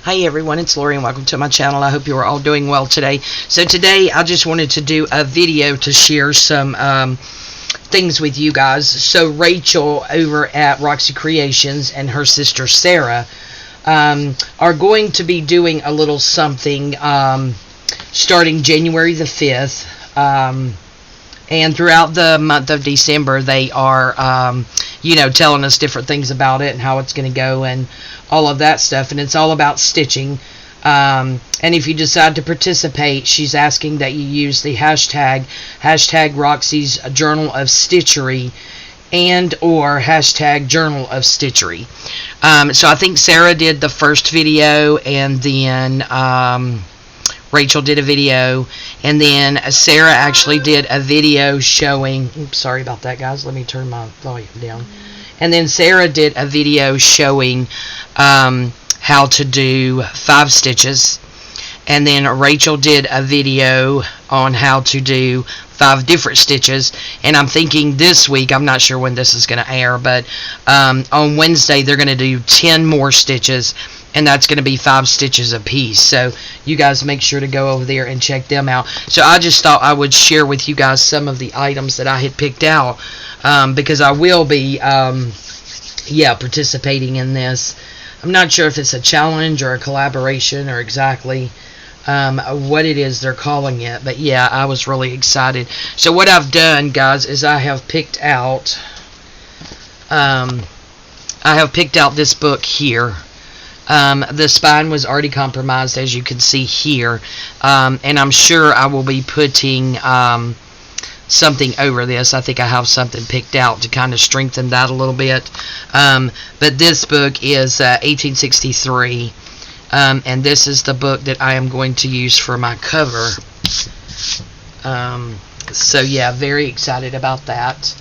Hi everyone, it's Lori and welcome to my channel. I hope you are all doing well today. So today I just wanted to do a video to share some things with you guys. So Rachel over at Roxy Creations and her sister Sarah are going to be doing a little something starting January the 5th. And throughout the month of December, they are, telling us different things about it and how it's going to go and all of that stuff. And it's all about stitching. And if you decide to participate, she's asking that you use the hashtag Roxy's Journal of Stitchery and or hashtag Journal of Stitchery. So I think Sarah did the first video, and then Rachel did a video, and then Sarah actually did a video showing, oops, sorry about that guys, let me turn my volume down, and then Sarah did a video showing how to do 5 stitches, and then Rachel did a video on how to do 5 different stitches. And I'm thinking this week, I'm not sure when this is going to air, but on Wednesday they're going to do 10 more stitches, and that's going to be 5 stitches a piece. So you guys make sure to go over there and check them out. So I just thought I would share with you guys some of the items that I had picked out, because I will be participating in this. I'm not sure if it's a challenge or a collaboration or exactly what it is they're calling it, but yeah, I was really excited. So what I've done, guys, is I have picked out this book here. The spine was already compromised, as you can see here, and I'm sure I will be putting something over this. I think I have something picked out to kind of strengthen that a little bit. But this book is 1863, and this is the book that I am going to use for my cover. So yeah, very excited about that.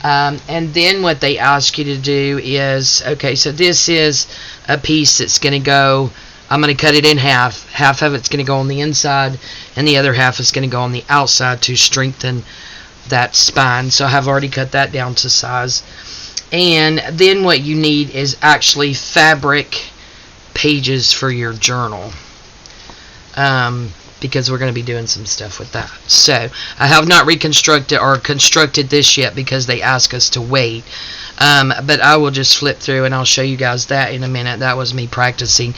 And then what they ask you to do is, okay, so this is a piece that's going to go, I'm going to cut it in half. Half of it's going to go on the inside, and the other half is going to go on the outside to strengthen that spine. So I have already cut that down to size. And then what you need is actually fabric pages for your journal, because we're going to be doing some stuff with that. So I have not reconstructed or constructed this yet because they ask us to wait, but I will just flip through and I'll show you guys that in a minute. That was me practicing.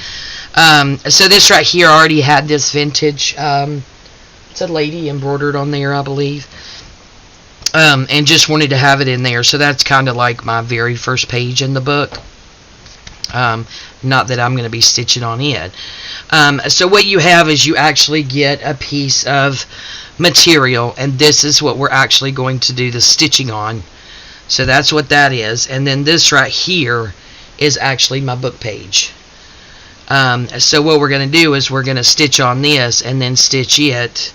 So this right here, I already had this vintage, it's a lady embroidered on there, I believe, and just wanted to have it in there. So that's kind of like my very first page in the book. Not that I'm going to be stitching on it. So what you have is you actually get a piece of material, and this is what we're actually going to do the stitching on. So that's what that is. And then this right here is actually my book page. So what we're going to do is we're going to stitch on this and then stitch it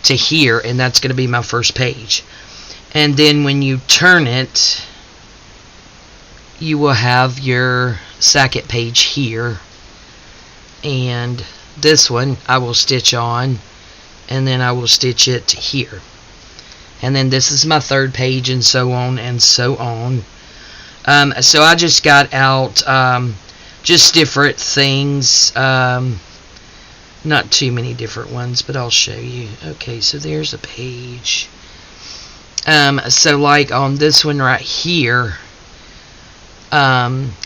to here, and that's going to be my first page. And then when you turn it, you will have your second page here, and this one I will stitch on, and then I will stitch it here, and then this is my third page, and so on and so on. So I just got out just different things, not too many different ones, but I'll show you. Okay, so there's a page. So like on this one right here,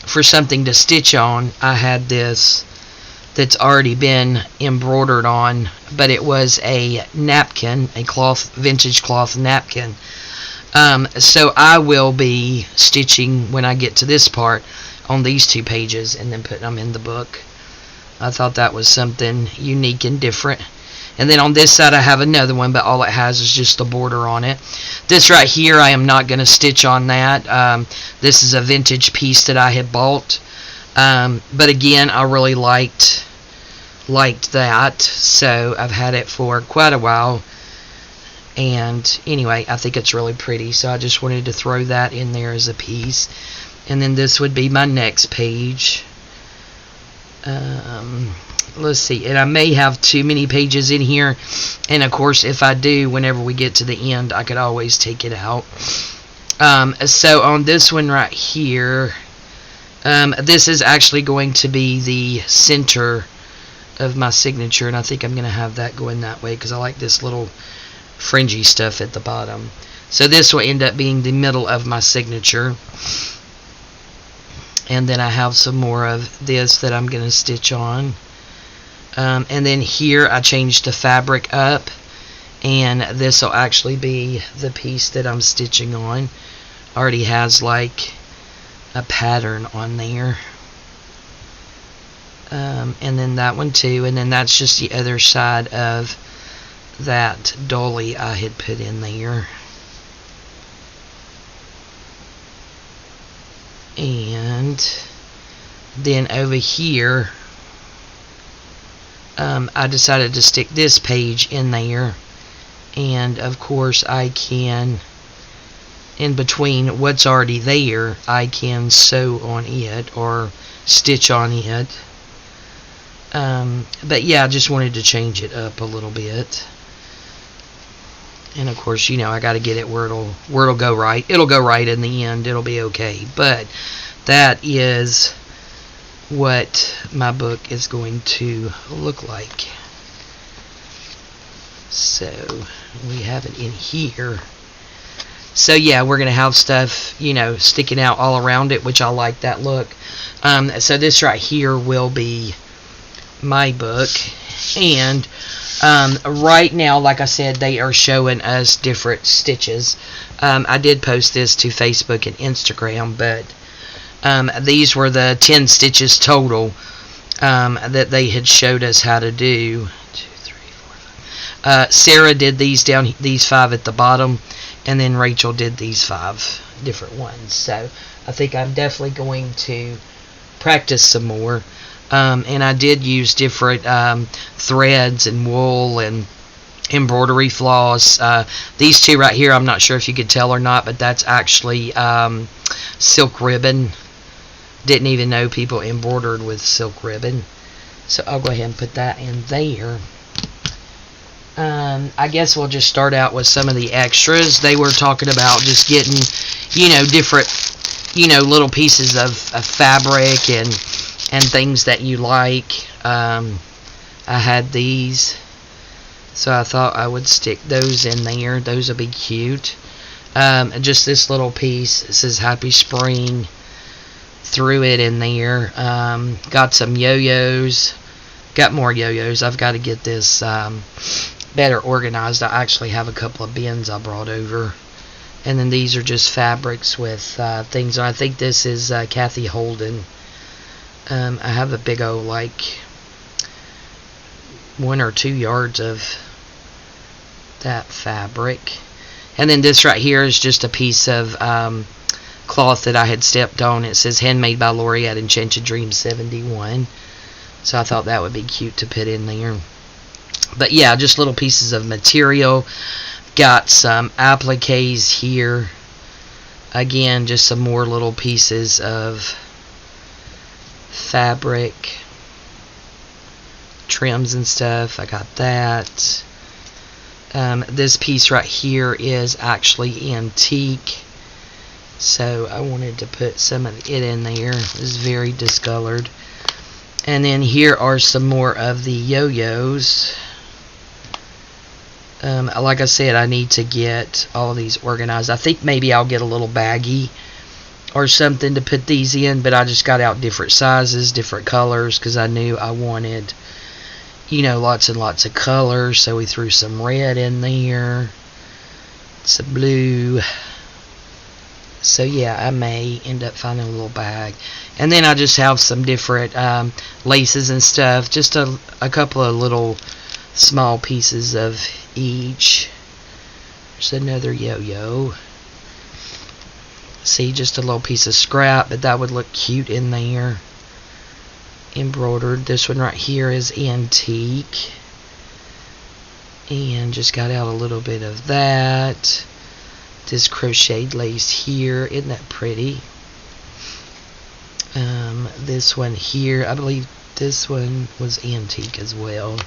for something to stitch on, I had this that's already been embroidered on, but it was a napkin, a vintage cloth napkin. So I will be stitching when I get to this part on these 2 pages and then putting them in the book. I thought that was something unique and different. And then on this side I have another one, but all it has is just the border on it. This right here, I am not going to stitch on that. This is a vintage piece that I had bought. But again, I really liked that. So I've had it for quite a while. And anyway, I think it's really pretty. So I just wanted to throw that in there as a piece. And then this would be my next page. Let's see, and I may have too many pages in here, and of course if I do, whenever we get to the end, I could always take it out. So on this one right here, This is actually going to be the center of my signature, and I think I'm going to have that going that way because I like this little fringy stuff at the bottom. So this will end up being the middle of my signature. And then I have some more of this that I'm going to stitch on. And then here I changed the fabric up, and this will actually be the piece that I'm stitching on. Already has like a pattern on there. And then that one too, and then that's just the other side of that dolly I had put in there. And then over here I decided to stick this page in there, and of course I can, in between what's already there, I can sew on it or stitch on it. But yeah, I just wanted to change it up a little bit. And of course, you know, I got to get it where it'll go right. It'll go right in the end. It'll be okay. But that is what my book is going to look like. So we have it in here. So yeah, we're going to have stuff, you know, sticking out all around it, which I like that look. So this right here will be my book. And right now, like I said, they are showing us different stitches. I did post this to Facebook and Instagram, but these were the 10 stitches total that they had showed us how to do. 1, 2, 3, 4, 5. Sarah did these 5 at the bottom, and then Rachel did these 5 different ones. So I think I'm definitely going to practice some more. And I did use different threads and wool and embroidery floss. These two right here, I'm not sure if you could tell or not, but that's actually silk ribbon. Didn't even know people embroidered with silk ribbon. So I'll go ahead and put that in there. I guess we'll just start out with some of the extras. They were talking about just getting, you know, different, you know, little pieces of fabric and things that you like. I had these, so I thought I would stick those in there. Those will be cute. Just this little piece, it says Happy Spring, threw it in there. Got some yo-yos, got more yo-yos. I've got to get this better organized. I actually have a couple of bins I brought over. And then these are just fabrics with things. I think this is Kathy Holden. I have a big old, like, 1 or 2 yards of that fabric. And then this right here is just a piece of cloth that I had stepped on. It says handmade by Lori at Enchanted Dream 71. So I thought that would be cute to put in there. But yeah, just little pieces of material. Got some appliques here. Again, just some more little pieces of fabric, trims and stuff. I got that. This piece right here is actually antique, so I wanted to put some of it in there. It's very discolored. And then here are some more of the yo-yos. Like I said, I need to get all these organized. I think maybe I'll get a little baggie or something to put these in, but I just got out different sizes, different colors, because I knew I wanted, you know, lots and lots of colors. So we threw some red in there, some blue. So yeah, I may end up finding a little bag. And then I just have some different laces and stuff, just a couple of little small pieces of each. There's another yo-yo. See, just a little piece of scrap, but that would look cute in there. Embroidered. This one right here is antique. And just got out a little bit of that. This crocheted lace here. Isn't that pretty? This one here, I believe this one was antique as well.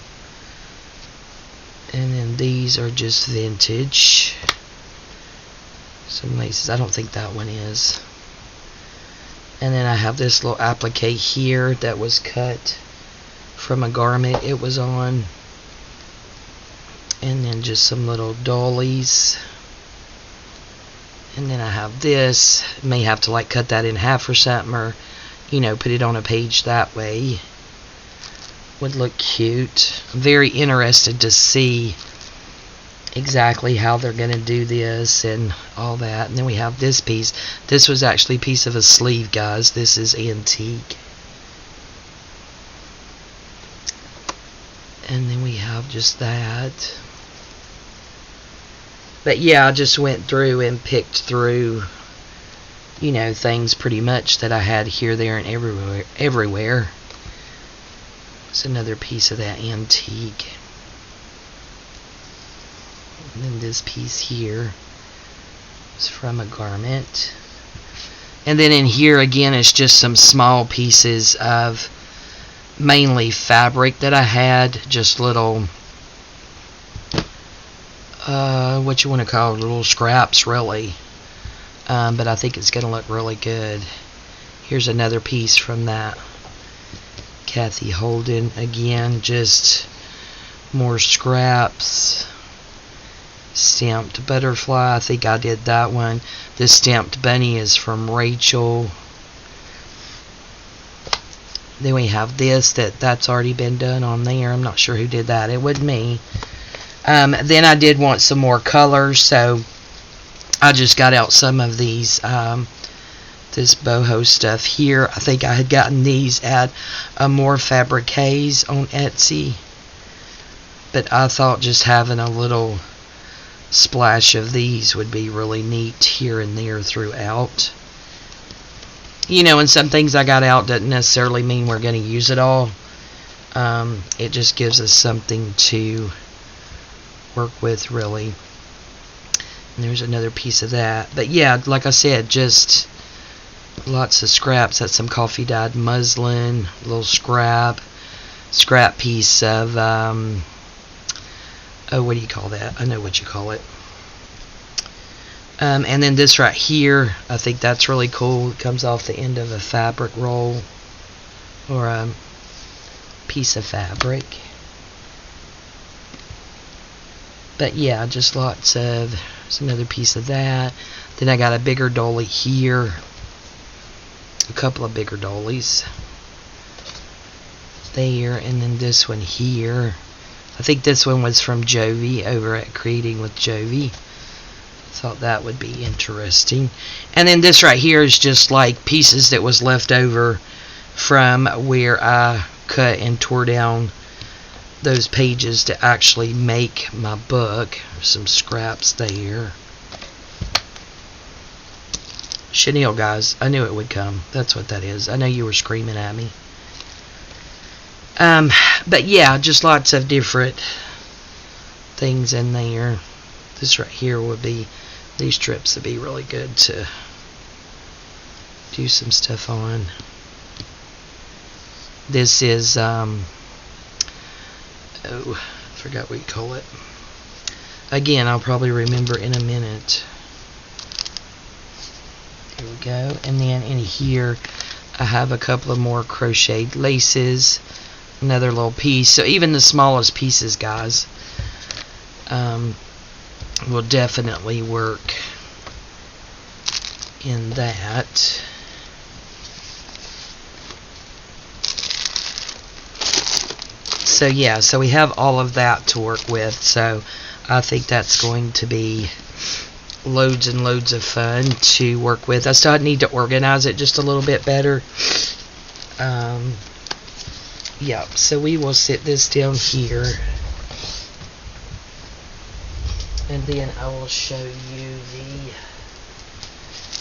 And then these are just vintage. Some laces. I don't think that one is. And then I have this little applique here that was cut from a garment it was on. And then just some little dollies. And then I have this. May have to like cut that in half or something, or you know, put it on a page that way. Would look cute. I'm very interested to see exactly how they're going to do this and all that. And then we have this piece. This was actually a piece of a sleeve, guys. This is antique. And then we have just that. But yeah, I just went through and picked through, you know, things pretty much that I had here, there, and everywhere. It's another piece of that antique. And then this piece here is from a garment. And then in here again is just some small pieces of mainly fabric that I had. Just little, what you want to call it, little scraps really. But I think it's going to look really good. Here's another piece from that Kathy Holden. Again, just more scraps. Stamped butterfly, I think I did that one. This stamped bunny is from Rachel. Then we have this that's already been done on there. I'm not sure who did that. It wasn't me. Then I did want some more colors, so I just got out some of these this boho stuff here. I think I had gotten these at More Fabriques on Etsy, but I thought just having a little splash of these would be really neat here and there throughout. You know, and some things I got out doesn't necessarily mean we're going to use it all. It just gives us something to work with, really. And there's another piece of that. But yeah, like I said, just lots of scraps. That's some coffee dyed muslin, little scrap piece of oh, what do you call that? I know what you call it. And then this right here, I think that's really cool. It comes off the end of a fabric roll or a piece of fabric. But yeah, just lots of, there's another piece of that. Then I got a bigger dolly here. A couple of bigger dollies there, and then this one here. I think this one was from Jovi over at Creating with Jovi. Thought that would be interesting. And then this right here is just like pieces that was left over from where I cut and tore down those pages to actually make my book. Some scraps there. Chenille, guys, I knew it would come. That's what that is. I know you were screaming at me. But yeah, just lots of different things in there. This right here would be, these strips would be really good to do some stuff on. This is, oh, I forgot what you call it. Again, I'll probably remember in a minute. Here we go. And then in here, I have a couple of more crocheted laces. Another little piece. So even the smallest pieces, guys, will definitely work in that. So yeah, so we have all of that to work with. So I think that's going to be loads and loads of fun to work with. I still need to organize it just a little bit better. Yeah, so we will sit this down here, and then I will show you the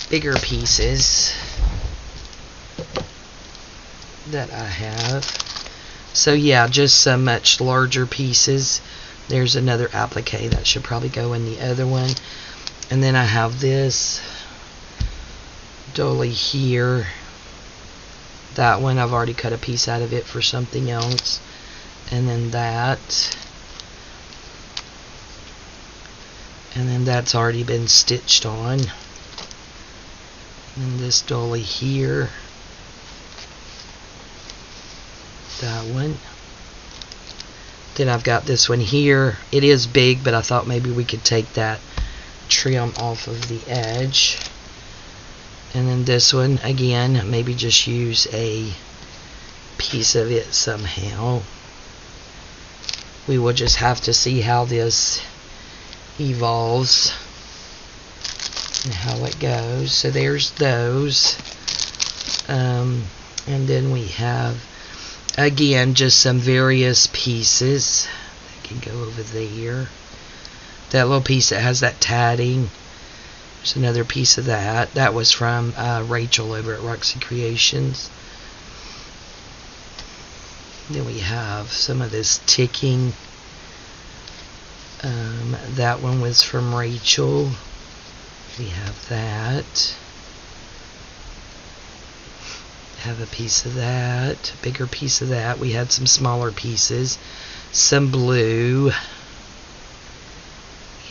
bigger pieces that I have. So yeah, just some much larger pieces. There's another applique that should probably go in the other one. And then I have this dolly here. That one, I've already cut a piece out of it for something else. And then that. And then that's already been stitched on. And this dolly here. that one. Then I've got this one here. It is big, but I thought maybe we could take that trim off of the edge. And then this one, again, maybe just use a piece of it somehow. We will just have to see how this evolves and how it goes. So there's those. And then we have, again, just some various pieces that can go over there. That little piece that has that tatting. There's another piece of that. That was from Rachel over at Roxy Creations. Then we have some of this ticking. That one was from Rachel. We have that. Have a piece of that. A bigger piece of that. We had some smaller pieces. Some blue. We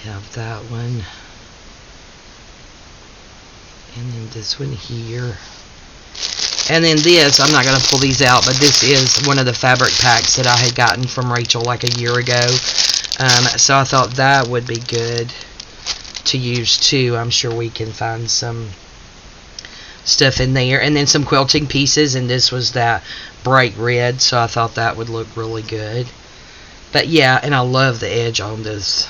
have that one. And then this one here. And then this, I'm not going to pull these out, but this is one of the fabric packs that I had gotten from Rachel like a year ago. So I thought that would be good to use too. I'm sure we can find some stuff in there. And then some quilting pieces, and this was that bright red, so I thought that would look really good. But yeah, and I love the edge on this.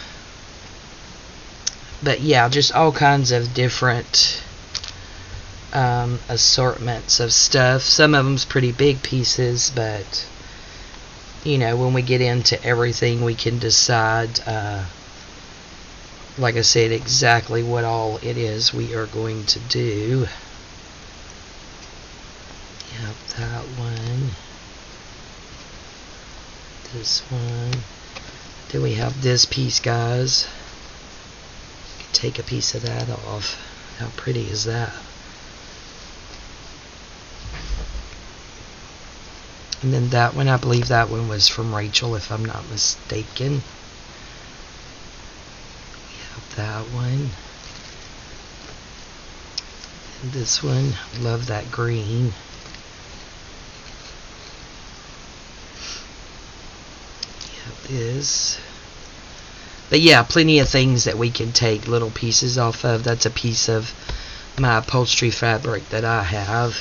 But yeah, just all kinds of different assortments of stuff. Some of them's pretty big pieces, but you know, when we get into everything, we can decide, like I said, exactly what all it is we are going to do. Yep, that one. This one. Then we have this piece, guys. Take a piece of that off. How pretty is that? And then that one, I believe that one was from Rachel, if I'm not mistaken. We have that one. And this one, love that green. We have this. But yeah, plenty of things that we can take little pieces off of. That's a piece of my upholstery fabric that I have.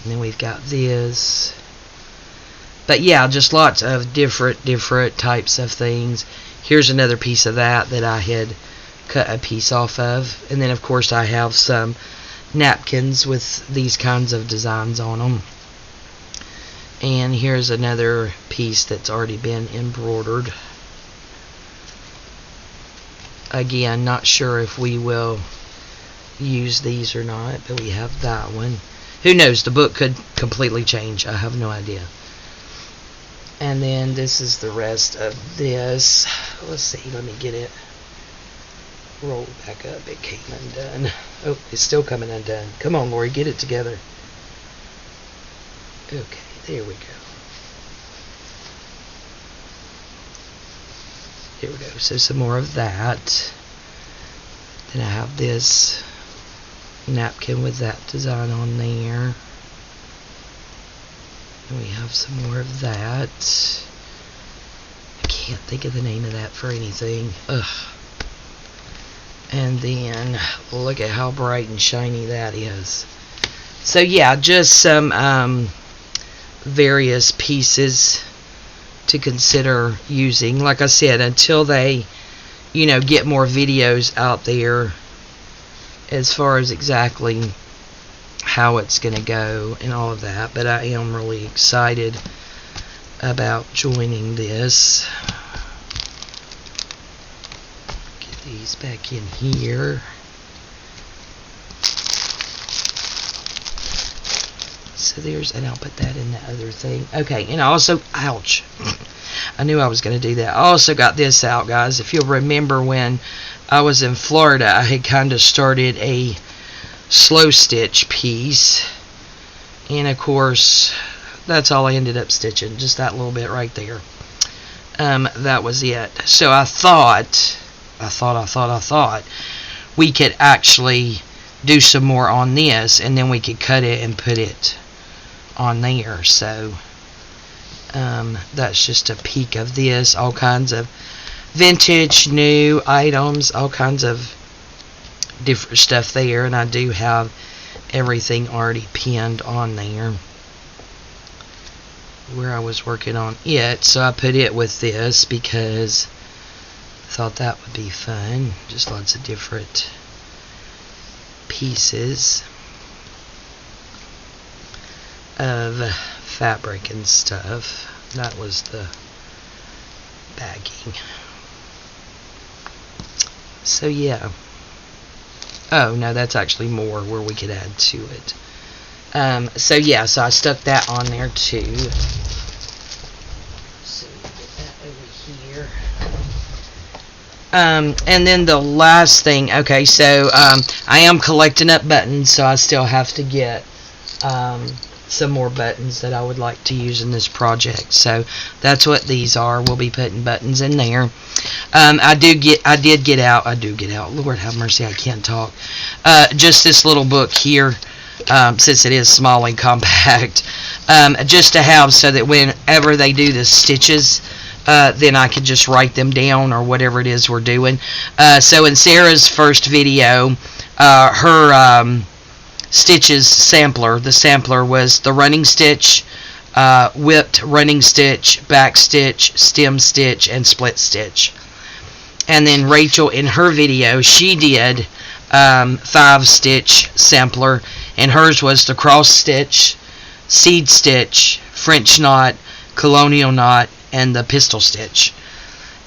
And then we've got this. But yeah, just lots of different types of things. Here's another piece of that I had cut a piece off of. And then of course I have some napkins with these kinds of designs on them. And here's another piece that's already been embroidered. Again, not sure if we will use these or not, but we have that one. Who knows, the book could completely change. I have no idea. And then this is the rest of this. Let's see, let me get it rolled back up. It came undone. Oh, it's still coming undone. Come on, Lori, get it together. Okay, there we go. Here we go. So some more of that. Then I have this napkin with that design on there. And we have some more of that. I can't think of the name of that for anything. Ugh. And then look at how bright and shiny that is. So yeah, just some various pieces to consider using. Like I said, until they, you know, get more videos out there as far as exactly how it's going to go and all of that. But I am really excited about joining this. Get these back in here. So there's, and I'll put that in the other thing. Okay, and I also, ouch, I knew I was going to do that. I also got this out, guys. If you'll remember when I was in Florida, I had kind of started a slow stitch piece. And of course, that's all I ended up stitching. Just that little bit right there. That was it. So I thought we could actually do some more on this, and then we could cut it and put it on there. So That's just a peek of this. All kinds of vintage, new items, all kinds of different stuff there. And I do have everything already pinned on there where I was working on it. So I put it with this because I thought that would be fun. Just lots of different pieces of fabric and stuff. That was the bagging. So yeah. Oh no, that's actually more where we could add to it. So yeah, so I stuck that on there too. So get that over here. And then the last thing, okay, so I am collecting up buttons, so I still have to get some more buttons that I would like to use in this project. So that's what these are. We'll be putting buttons in there. I did get out, Lord have mercy, I can't talk. Just this little book here, since it is small and compact, just to have so that whenever they do the stitches, then I can just write them down or whatever it is we're doing. So in Sarah's first video, her stitches sampler, the sampler was the running stitch, whipped running stitch, back stitch, stem stitch, and split stitch. And then Rachel, in her video, she did 5-stitch sampler, and hers was the cross stitch, seed stitch, French knot, colonial knot, and the pistol stitch.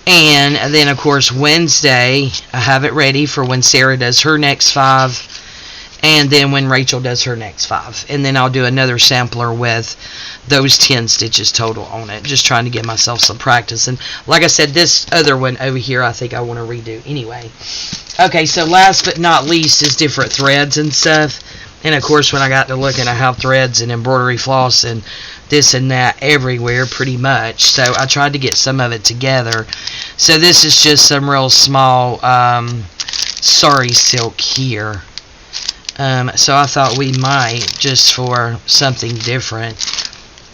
And then of course Wednesday I have it ready for when Sarah does her next 5, and then when Rachel does her next 5, and then I'll do another sampler with those 10 stitches total on it, just trying to give myself some practice. And like I said, this other one over here I think I want to redo anyway. Okay, so last but not least is different threads and stuff. And of course when I got to looking, I have threads and embroidery floss and this and that everywhere pretty much, so I tried to get some of it together. So this is just some real small sari silk here. So I thought we might, just for something different,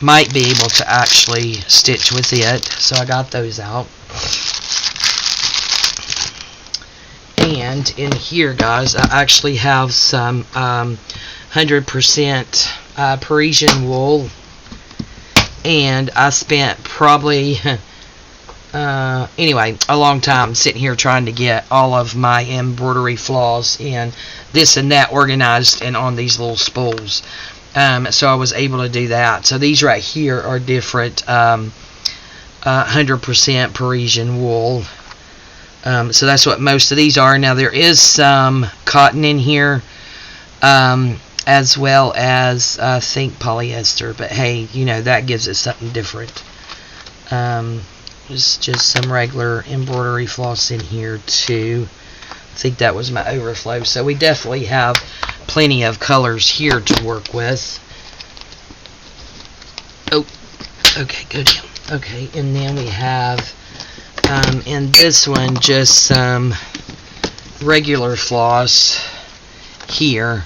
might be able to actually stitch with it. So I got those out. And in here, guys, I actually have some 100% Parisian wool. And I spent probably, anyway, a long time sitting here trying to get all of my embroidery floss and this and that organized and on these little spools. So I was able to do that. So these right here are different 100% Parisian wool. So that's what most of these are. Now there is some cotton in here, as well as I think polyester, but hey, you know, that gives it something different. Just some regular embroidery floss in here too. I think that was my overflow. So we definitely have plenty of colors here to work with. Oh, okay, good. Okay, and then we have in this one just some regular floss here.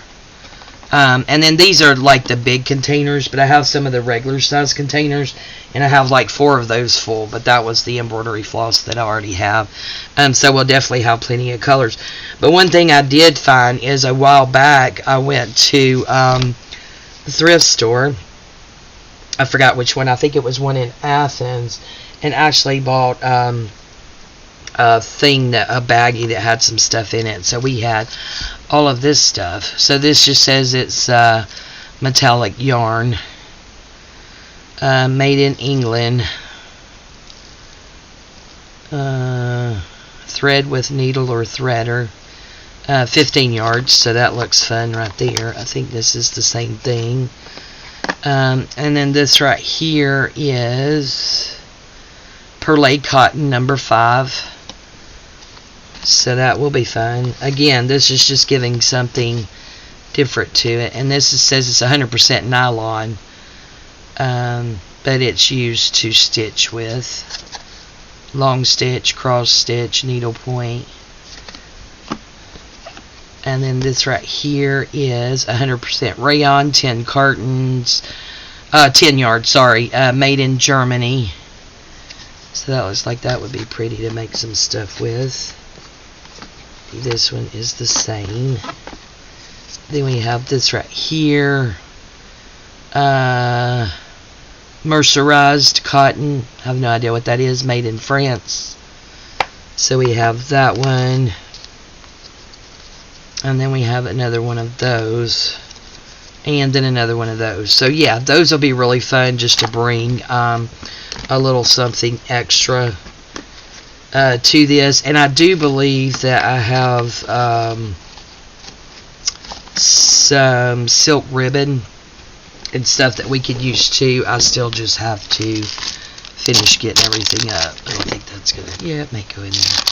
And then these are like the big containers, but I have some of the regular size containers, and I have like 4 of those full, but that was the embroidery floss that I already have. So we'll definitely have plenty of colors. But one thing I did find is a while back I went to the thrift store. I forgot which one. I think it was one in Athens, and actually bought a baggie that had some stuff in it. So we had all of this stuff. So this just says it's metallic yarn, made in England, thread with needle or threader, 15 yards. So that looks fun right there. I think this is the same thing. And then this right here is perlade cotton number 5. So that will be fun. Again, this is just giving something different to it. And this says it's 100% nylon. But it's used to stitch with. Long stitch, cross stitch, needle point. And then this right here is 100% rayon, 10 cartons, 10 yards, sorry, made in Germany. So that looks like that would be pretty to make some stuff with. This one is the same. Then we have this right here. Mercerized cotton. I have no idea what that is. Made in France. So we have that one. And then we have another one of those. And then another one of those. So yeah, those will be really fun just to bring a little something extra to this. And I do believe that I have some silk ribbon and stuff that we could use too. I still just have to finish getting everything up. I don't think that's gonna, yeah, it may go in there.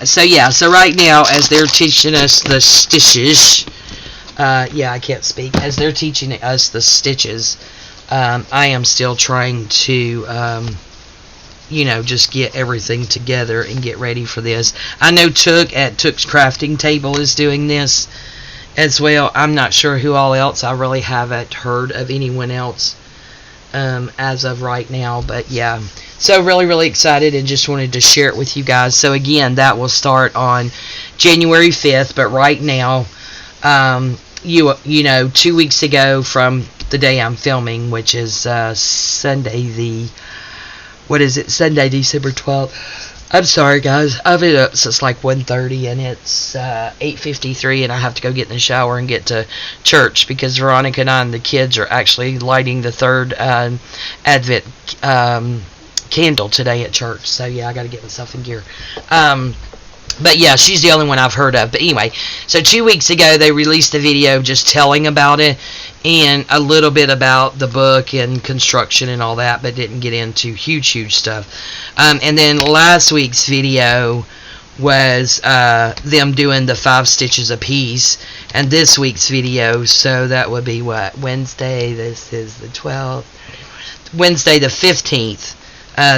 So yeah, so right now as they're teaching us the stitches, yeah, I can't speak, as they're teaching us the stitches, I am still trying to you know, just get everything together and get ready for this. I know Took at Took's crafting table is doing this as well. I'm not sure who all else. I really haven't heard of anyone else as of right now, but yeah, so really excited and just wanted to share it with you guys. So again, that will start on January 5th, but right now, you know, 2 weeks ago from the day I'm filming, which is Sunday, Sunday, December 12th. I'm sorry, guys. I've been up since like 1:30, and it's 8:53, and I have to go get in the shower and get to church because Veronica and I and the kids are actually lighting the third Advent candle today at church. So yeah, I got to get myself in gear. But yeah, she's the only one I've heard of. But anyway, so 2 weeks ago they released a video just telling about it and a little bit about the book and construction and all that, but didn't get into huge stuff. And then last week's video was them doing the 5 stitches a piece, and this week's video, so that would be what, Wednesday, this is the 12th, Wednesday the 15th,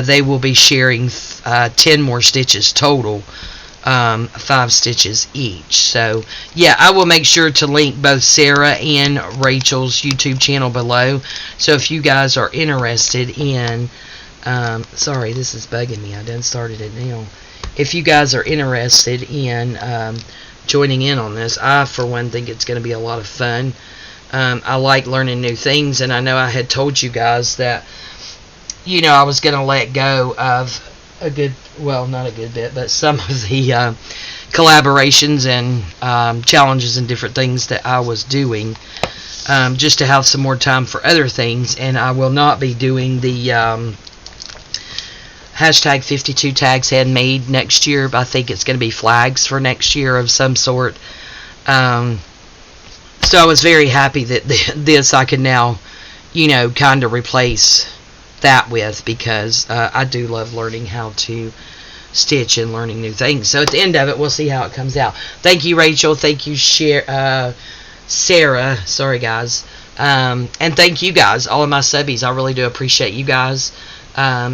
they will be sharing 10 more stitches total. 5 stitches each. So yeah, I will make sure to link both Sarah and Rachel's YouTube channel below. So if you guys are interested in sorry, this is bugging me, I done started it now. If you guys are interested in joining in on this, I for one think it's going to be a lot of fun. I like learning new things, and I know I had told you guys that, you know, I was going to let go of a good, well, not a good bit, but some of the collaborations and challenges and different things that I was doing, just to have some more time for other things. And I will not be doing the hashtag 52 tags handmade next year, but I think it's going to be flags for next year of some sort. So I was very happy that this I can now, you know, kind of replace that with, because I do love learning how to stitch and learning new things. So at the end of it, we'll see how it comes out. Thank you, Rachel. Thank you, Sarah. Sorry, guys. And thank you guys, all of my subbies. I really do appreciate you guys.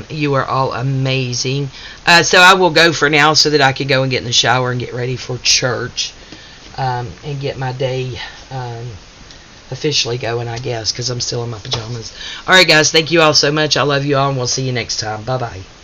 You are all amazing. So I will go for now so that I can go and get in the shower and get ready for church, and get my day officially going, I guess, because I'm still in my pajamas. Alright guys, thank you all so much. I love you all, and we'll see you next time. Bye bye.